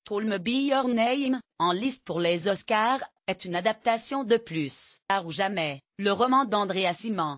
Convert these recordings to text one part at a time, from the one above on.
Call Me By Your Name, en lice pour les Oscars, est une adaptation de Plus tard ou jamais, le roman d'Andrea Simon.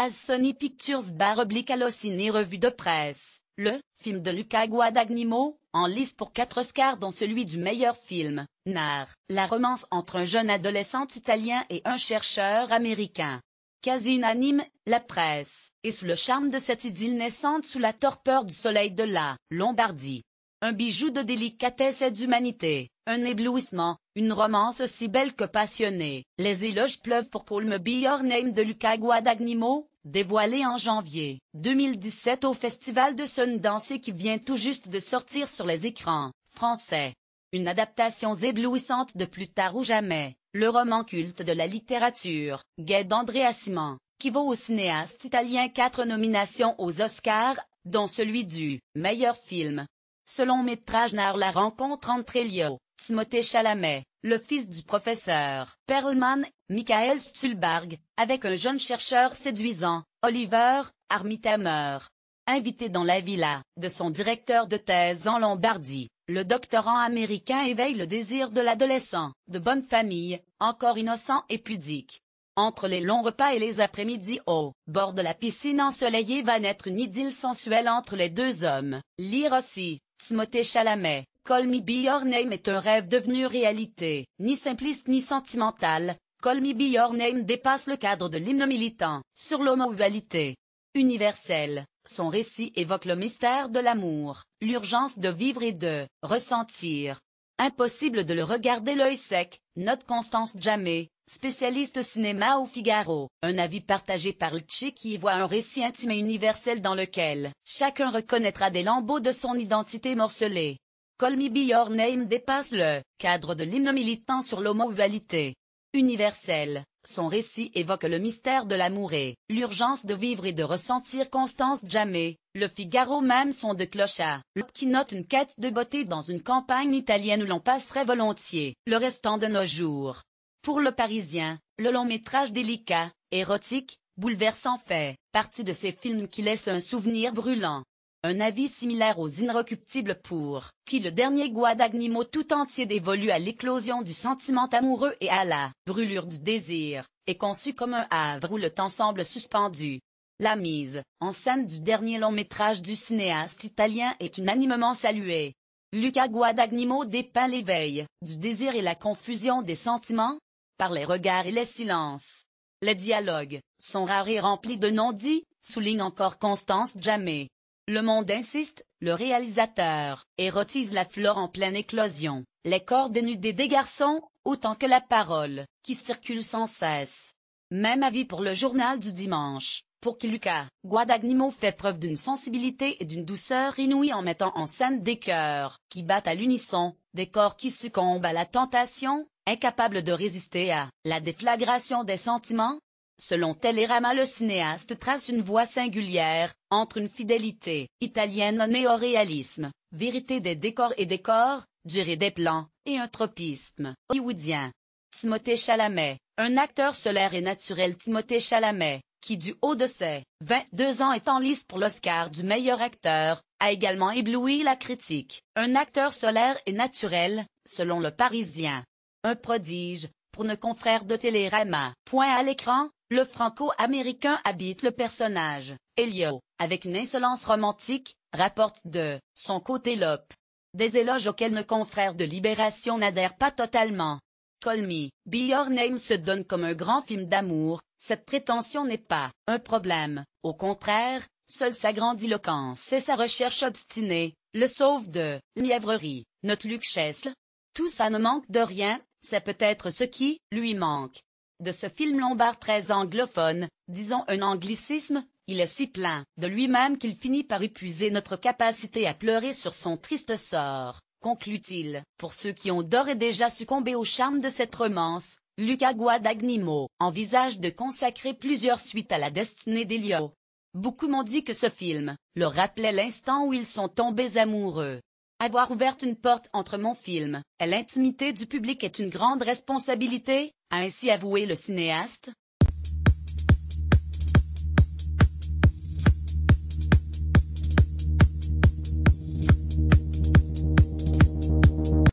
@Sony Pictures/Allociné revue de presse. Le film de Luca Guadagnino, en lice pour 4 Oscars dont celui du meilleur film, narre la romance entre un jeune adolescent italien et un chercheur américain. Quasi unanime, la presse est sous le charme de cette idylle naissante sous la torpeur du soleil de la Lombardie. Un bijou de délicatesse et d'humanité, un éblouissement, une romance aussi belle que passionnée. Les éloges pleuvent pour Call Me By Your Name de Luca Guadagnino, dévoilé en janvier 2017 au Festival de Sundance et qui vient tout juste de sortir sur les écrans français. Une adaptation éblouissante de Plus tard ou jamais, le roman culte de la littérature gay d'Andrea Simon, qui vaut au cinéaste italien 4 nominations aux Oscars, dont celui du meilleur film. Ce long métrage narre la rencontre entre Elio, Timothée Chalamet, le fils du professeur Perlman, Michael Stuhlbarg, avec un jeune chercheur séduisant, Oliver Armitamer. Invité dans la villa de son directeur de thèse en Lombardie, le doctorant américain éveille le désir de l'adolescent, de bonne famille, encore innocent et pudique. Entre les longs repas et les après-midi au bord de la piscine ensoleillée va naître une idylle sensuelle entre les deux hommes. Lire aussi, Timothée Chalamet, Call Me By Your Name est un rêve devenu réalité, ni simpliste ni sentimental. Call Me By Your Name dépasse le cadre de l'hymne militant sur l'homohumanité universelle. Son récit évoque le mystère de l'amour, l'urgence de vivre et de ressentir. Impossible de le regarder l'œil sec, note Constance Jammet, spécialiste cinéma au Figaro. Un avis partagé par Lchi qui y voit un récit intime et universel dans lequel chacun reconnaîtra des lambeaux de son identité morcelée. Call Me By Your Name dépasse le cadre de l'hymne militant sur l'homohumanité universelle. Son récit évoque le mystère de l'amour et l'urgence de vivre et de ressentir. Constance Jammet, Le Figaro même son de clochard, qui note une quête de beauté dans une campagne italienne où l'on passerait volontiers le restant de nos jours. Pour Le Parisien, le long métrage délicat, érotique, bouleversant fait partie de ces films qui laissent un souvenir brûlant. Un avis similaire aux Inrecuptibles pour qui le dernier Guadagnino tout entier dévolu à l'éclosion du sentiment amoureux et à la brûlure du désir, est conçu comme un havre où le temps semble suspendu. La mise en scène du dernier long métrage du cinéaste italien est unanimement saluée. Luca Guadagnino dépeint l'éveil du désir et la confusion des sentiments par les regards et les silences. Les dialogues sont rares et remplis de non-dits, souligne encore Constance Jammet. Le Monde insiste, le réalisateur érotise la flore en pleine éclosion, les corps dénudés des garçons, autant que la parole, qui circule sans cesse. Même avis pour le journal du dimanche, pour qui Luca Guadagnino fait preuve d'une sensibilité et d'une douceur inouïe en mettant en scène des cœurs qui battent à l'unisson, des corps qui succombent à la tentation, incapables de résister à la déflagration des sentiments. Selon Télérama, le cinéaste trace une voie singulière, entre une fidélité italienne au néoréalisme, vérité des décors et décors, durée des plans, et un tropisme hollywoodien. Timothée Chalamet, un acteur solaire et naturel. Timothée Chalamet, qui du haut de ses 22 ans est en lice pour l'Oscar du meilleur acteur, a également ébloui la critique. Un acteur solaire et naturel, selon Le Parisien. Un prodige, pour nos confrères de Télérama. Point à l'écran, le franco-américain habite le personnage, Elio, avec une insolence romantique, rapporte de son côté Lope. Des éloges auxquels nos confrères de Libération n'adhèrent pas totalement. Call Me By Your Name se donne comme un grand film d'amour, cette prétention n'est pas un problème, au contraire, seule sa grandiloquence et sa recherche obstinée, le sauvent de mièvrerie, note Luc Chesle. Tout ça ne manque de rien, c'est peut-être ce qui lui manque. De ce film lombard très anglophone, disons un anglicisme, il est si plein de lui-même qu'il finit par épuiser notre capacité à pleurer sur son triste sort, conclut-il. Pour ceux qui ont d'ores et déjà succombé au charme de cette romance, Luca Guadagnino envisage de consacrer plusieurs suites à la destinée d'Elio. Beaucoup m'ont dit que ce film leur rappelait l'instant où ils sont tombés amoureux. Avoir ouvert une porte entre mon film et l'intimité du public est une grande responsabilité, a ainsi avoué le cinéaste.